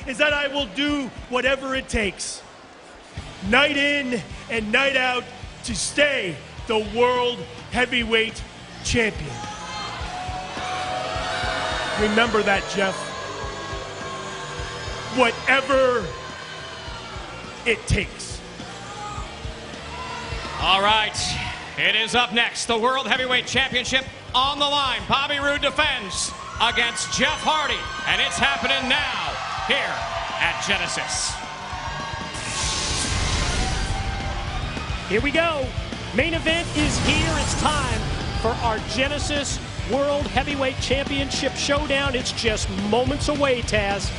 is that I will do whatever it takes, night in and night out, to stay the World Heavyweight Champion. Remember that, Jeff. Whatever it takes. All right, it is up next. The World Heavyweight Championship on the line. Bobby Roode defends against Jeff Hardy, and it's happening now here at Genesis. Here we go. Main event is here. It's time for our Genesis World Heavyweight Championship showdown. It's just moments away, Taz.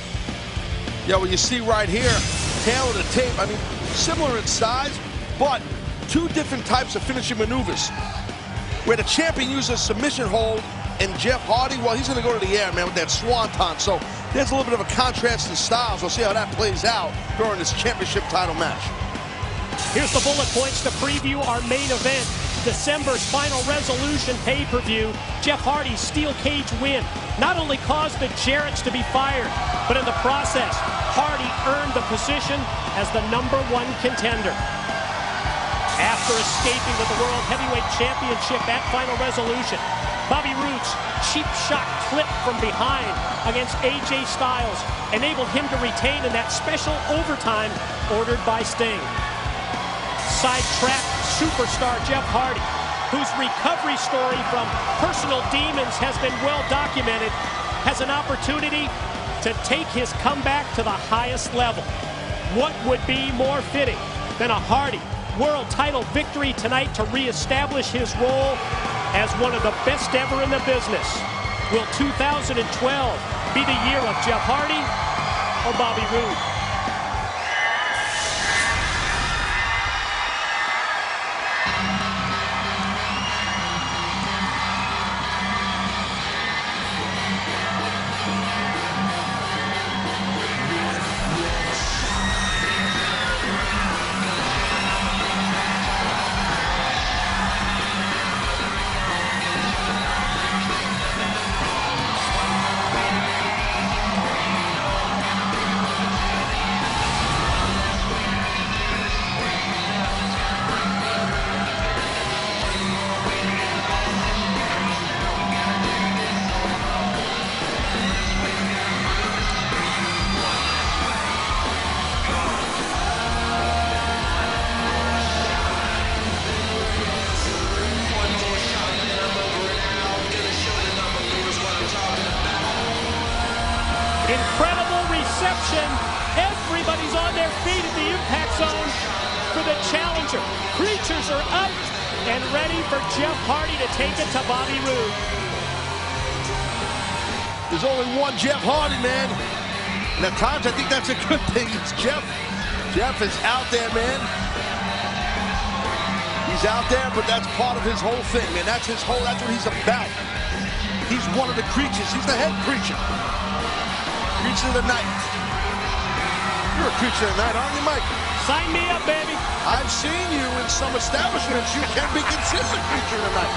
Yeah, well, you see right here, tail of the tape, I mean, similar in size, but two different types of finishing maneuvers. Where the champion uses a submission hold, and Jeff Hardy, well, he's going to go to the air, man, with that swanton. So there's a little bit of a contrast in styles. We'll see how that plays out during this championship title match. Here's the bullet points to preview our main event. December's Final Resolution pay-per-view. Jeff Hardy's steel cage win not only caused the Jarretts to be fired, but in the process, Hardy earned the position as the #1 contender. After escaping with the World Heavyweight Championship at Final Resolution, Bobby Roode's cheap shot clip from behind against AJ Styles enabled him to retain in that special overtime ordered by Sting. Sidetracked superstar Jeff Hardy, whose recovery story from personal demons has been well documented, has an opportunity to take his comeback to the highest level. What would be more fitting than a Hardy world title victory tonight to reestablish his role as one of the best ever in the business? Will 2012 be the year of Jeff Hardy or Bobby Roode? Incredible reception. Everybody's on their feet at the impact zone for the challenger. Creatures are up and ready for Jeff Hardy to take it to Bobby Roode. There's only one Jeff Hardy, man. And at times I think that's a good thing. It's Jeff. Jeff is out there, man. He's out there, but that's part of his whole thing, man. That's his whole, that's what he's about. He's one of the creatures. He's the head creature. Creature of the night. You're a creature of the night, aren't you, Mike? Sign me up, baby. I've seen you in some establishments. You can be considered creature of the night.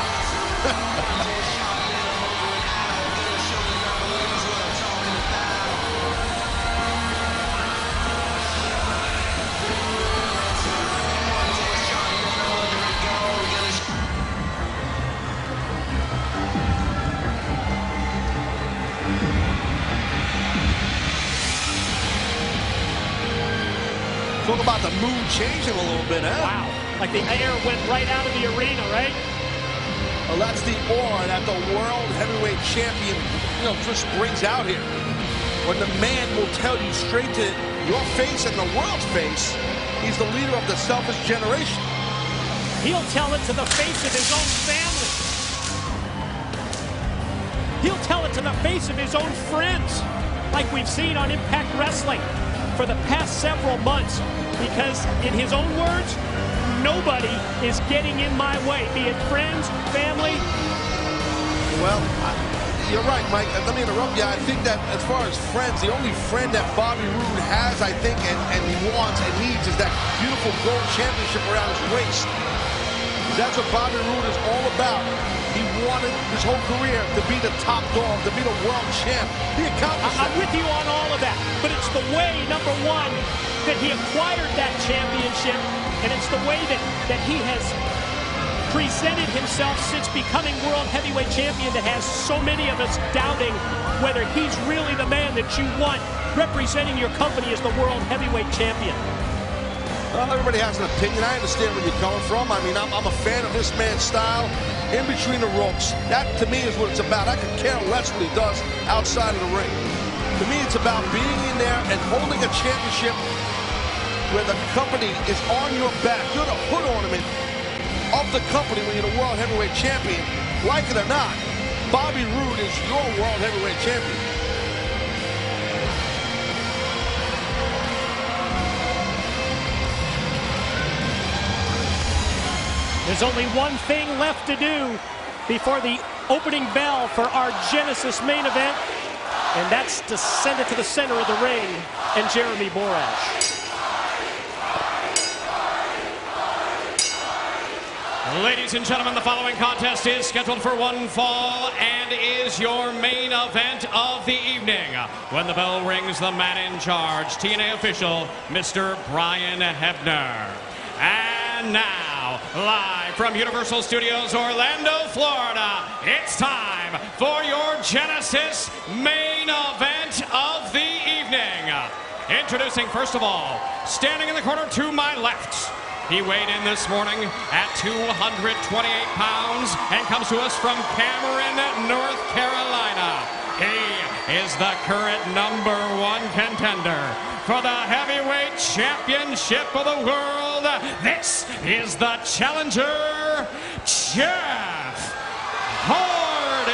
Talk about the mood changing a little bit, huh? Wow, like the air went right out of the arena, right? Well, that's the aura that the World Heavyweight Champion, just brings out here. When the man will tell you straight to your face and the world's face, he's the leader of the selfish generation. He'll tell it to the face of his own family. He'll tell it to the face of his own friends, like we've seen on Impact Wrestling for the past several months, because in his own words, nobody is getting in my way, be it friends, family. Well, you're right, Mike. Let me interrupt you. I think that as far as friends, the only friend that Bobby Roode has, I think, and he wants and needs is that beautiful gold championship around his waist. That's what Bobby Roode is all about. He wanted his whole career to be the top dog, to be the world champ. He accomplished it. I'm with you on all of that, but it's the way, number one, that he acquired that championship, and it's the way that he has presented himself since becoming world heavyweight champion that has so many of us doubting whether he's really the man that you want representing your company as the world heavyweight champion. Well, everybody has an opinion. I understand where you're coming from. I mean, I'm a fan of this man's style in between the ropes. That, to me, is what it's about. I could care less what he does outside of the ring. To me, it's about being in there and holding a championship where the company is on your back. You're the hood ornament of the company when you're the world heavyweight champion. Like it or not, Bobby Roode is your world heavyweight champion. There's only one thing left to do before the opening bell for our Genesis main event, and that's to send it to the center of the ring and Jeremy Borash. Ladies and gentlemen, the following contest is scheduled for one fall and is your main event of the evening. When the bell rings, the man in charge, TNA official, Mr. Brian Hebner. And now, live from Universal Studios, Orlando, Florida, it's time for your Genesis main event of the evening. Introducing, first of all, standing in the corner to my left, he weighed in this morning at 228 pounds and comes to us from Cameron, North Carolina. He is the current #1 contender for the heavyweight championship of the world. This is the challenger, Jeff Hardy.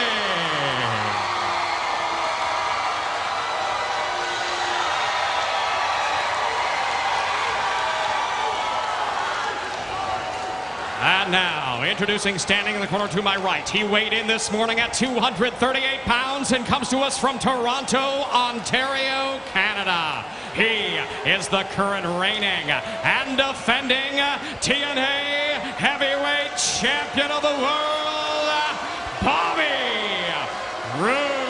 And now, introducing, standing in the corner to my right, he weighed in this morning at 238 pounds and comes to us from Toronto, Ontario, Canada. He is the current reigning and defending TNA heavyweight champion of the world, Bobby Roode.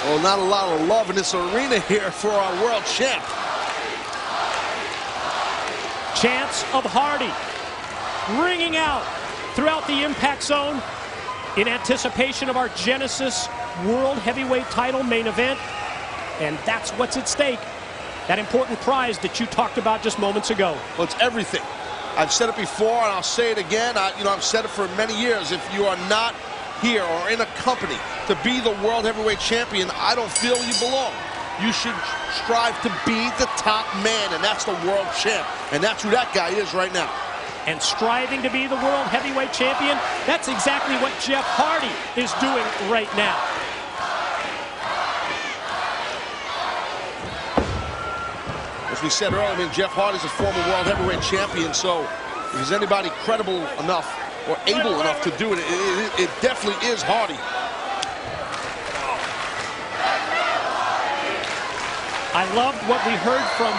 Well, not a lot of love in this arena here for our world champ. Chance of Hardy ringing out throughout the Impact Zone in anticipation of our Genesis World Heavyweight title main event. And that's what's at stake. That important prize that you talked about just moments ago. Well, it's everything. I've said it before and I'll say it again. I've said it for many years. If you are not here or in a company to be the world heavyweight champion, I don't feel you belong. You should strive to be the top man, and that's the world champ. And that's who that guy is right now. And striving to be the world heavyweight champion, that's exactly what Jeff Hardy is doing right now. As we said earlier, Jeff Hardy's a former world heavyweight champion, so if there's anybody credible enough or able enough to do it, it definitely is Hardy. I loved what we heard from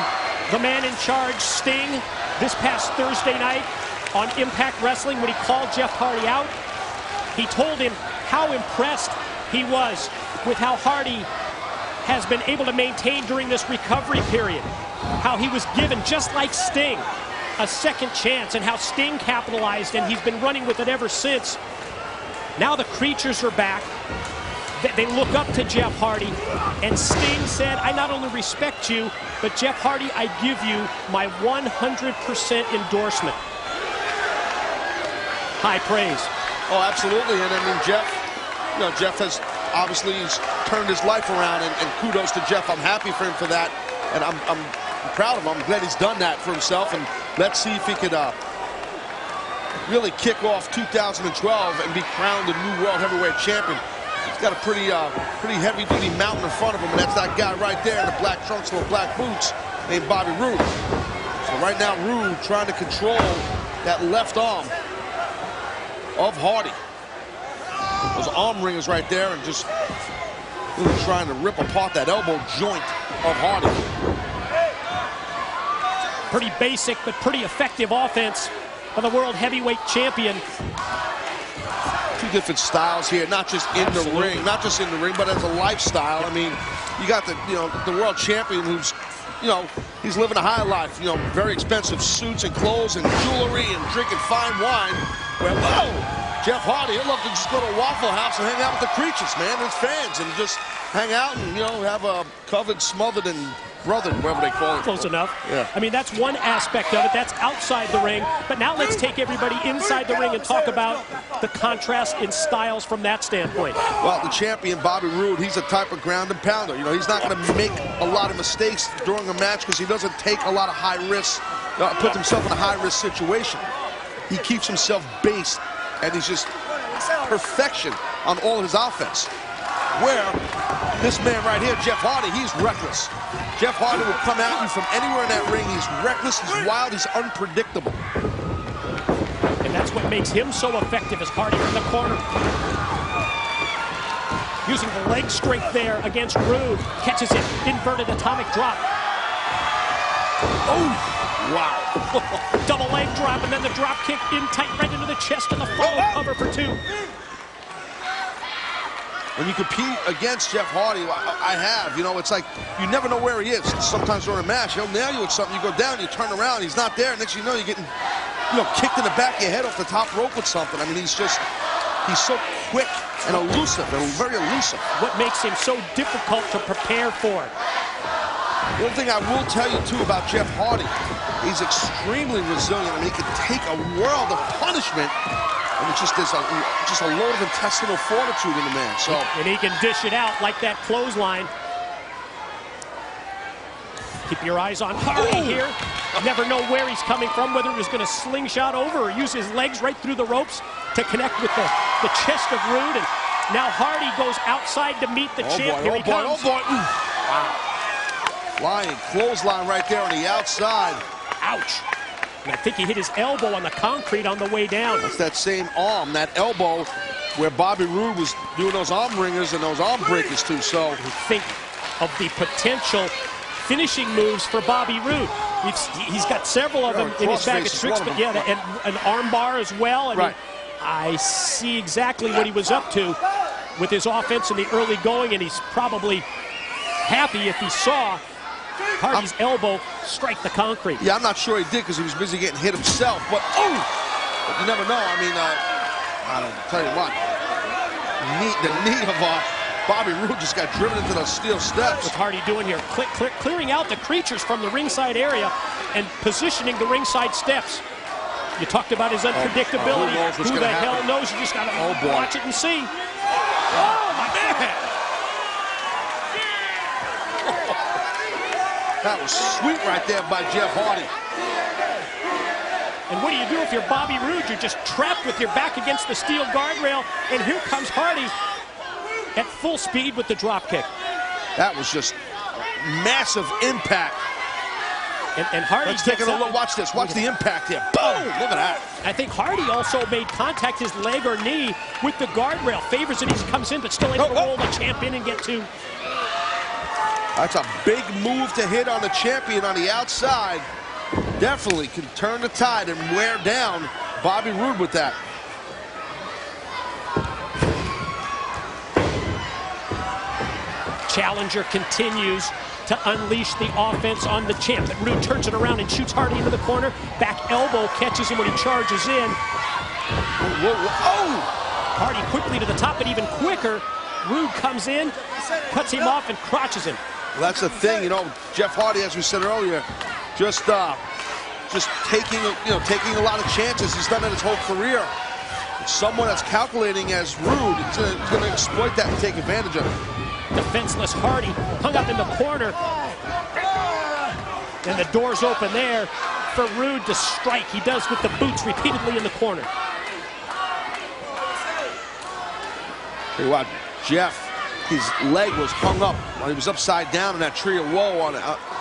the man in charge, Sting, this past Thursday night on Impact Wrestling when he called Jeff Hardy out. He told him how impressed he was with how Hardy has been able to maintain during this recovery period. How he was given, just like Sting, a second chance, and how Sting capitalized, and he's been running with it ever since. Now the creatures are back. They look up to Jeff Hardy, and Sting said, I not only respect you, but Jeff Hardy, I give you my 100% endorsement. High praise. Oh, absolutely. And I mean, Jeff has obviously turned his life around, and kudos to Jeff. I'm happy for him for that, and I'm proud of him. I'm glad he's done that for himself, and let's see if he could really kick off 2012 and be crowned the new world heavyweight champion. He's got a pretty heavy-duty mountain in front of him, and that's that guy right there in the black trunks and the black boots named Bobby Roode. So right now, Roode trying to control that left arm of Hardy. those arm ringers right there and just really trying to rip apart that elbow joint of Hardy. Pretty basic, but pretty effective offense of the world heavyweight champion. Two different styles here, not just in the ring, but as a lifestyle. I mean, you got the world champion who's, he's living a high life. Very expensive suits and clothes and jewelry and drinking fine wine. Well, whoa, Jeff Hardy, he'll love to just go to a Waffle House and hang out with the creatures, man, his fans, and just hang out and have a covered, smothered, and brothered, whatever they call it. Close enough. Yeah. I mean, that's one aspect of it. That's outside the ring. But now let's take everybody inside the ring and talk about the contrast in styles from that standpoint. Well, the champion, Bobby Roode, he's a type of ground and pounder. He's not going to make a lot of mistakes during a match because he doesn't take a lot of high risks, put himself in a high-risk situation. He keeps himself based, and he's just perfection on all of his offense. Where this man right here, Jeff Hardy, he's reckless. Jeff Hardy will come at you from anywhere in that ring. He's reckless, he's wild, he's unpredictable. And that's what makes him so effective as Hardy in the corner. Using the leg strength there against Roode. Catches it, inverted atomic drop. Oh, wow. Double leg drop, and then the drop kick in tight right into the chest and the follow cover for two. When you compete against Jeff Hardy, I have, it's like you never know where he is. Sometimes during a match, he'll nail you with something. You go down, you turn around, he's not there. Next thing you know, you're getting, kicked in the back of your head off the top rope with something. I mean, he's so quick and elusive, and very elusive. What makes him so difficult to prepare for? The other thing I will tell you, too, about Jeff Hardy, he's extremely resilient. I mean, he can take a world of punishment. And it's just a load of intestinal fortitude in the man. So, and he can dish it out like that clothesline. Keep your eyes on Hardy here. Never know where he's coming from, whether he's going to slingshot over or use his legs right through the ropes to connect with the chest of Roode. And now Hardy goes outside to meet the champ. Here he comes. Oh boy! Wow! Flying clothesline right there on the outside. Ouch! And I think he hit his elbow on the concrete on the way down. That's that same arm, that elbow, where Bobby Roode was doing those arm ringers and those arm breakers too. So think of the potential finishing moves for Bobby Roode. He's got several of them in his bag of tricks, but yeah, and an arm bar as well. I mean, I see exactly what he was up to with his offense in the early going, and he's probably happy if he saw Hardy's elbow strike the concrete. Yeah, I'm not sure he did because he was busy getting hit himself, but but you never know. I mean, I don't tell you what, the knee of Bobby Roode just got driven into those steel steps. What's Hardy doing here? Clearing out the creatures from the ringside area and positioning the ringside steps. You talked about his unpredictability. Who the hell knows? You just got to watch it and see. Oh, my man! That was sweet right there by Jeff Hardy. And what do you do if you're Bobby Roode? You're just trapped with your back against the steel guardrail, and here comes Hardy at full speed with the drop kick. That was just massive impact. And Hardy, let's take a look. Watch this. Watch the impact here. Boom! Look at that. I think Hardy also made contact, his leg or knee, with the guardrail. Favors it as he comes in, but still able to roll the champ in and get two. That's a big move to hit on the champion on the outside. Definitely can turn the tide and wear down Bobby Roode with that. Challenger continues to unleash the offense on the champ. But Roode turns it around and shoots Hardy into the corner. Back elbow catches him when he charges in. Hardy quickly to the top, but even quicker. Roode comes in, cuts him off, and crotches him. Well, that's the thing, Jeff Hardy, as we said earlier, just taking a lot of chances. He's done it his whole career. Someone that's calculating as Roode is going to exploit that and take advantage of it. Defenseless Hardy hung up in the corner. And the door's open there for Roode to strike. He does with the boots repeatedly in the corner. Tell you what, Jeff, his leg was hung up while he was upside down in that tree of woe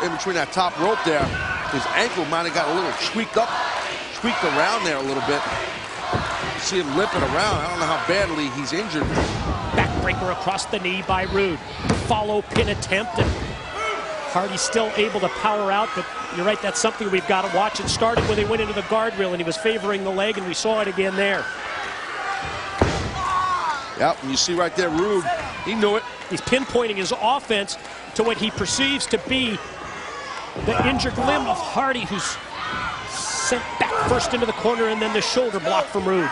in between that top rope there. His ankle might have got a little tweaked around there a little bit. see him limping around. I don't know how badly he's injured. Backbreaker across the knee by Roode. Follow pin attempt, and Hardy still able to power out, but you're right, that's something we've got to watch. It started when they went into the guardrail and he was favoring the leg, and we saw it again there. Yep, and you see right there, Roode, he knew it. He's pinpointing his offense to what he perceives to be the injured limb of Hardy, who's sent back first into the corner, and then the shoulder block from Roode.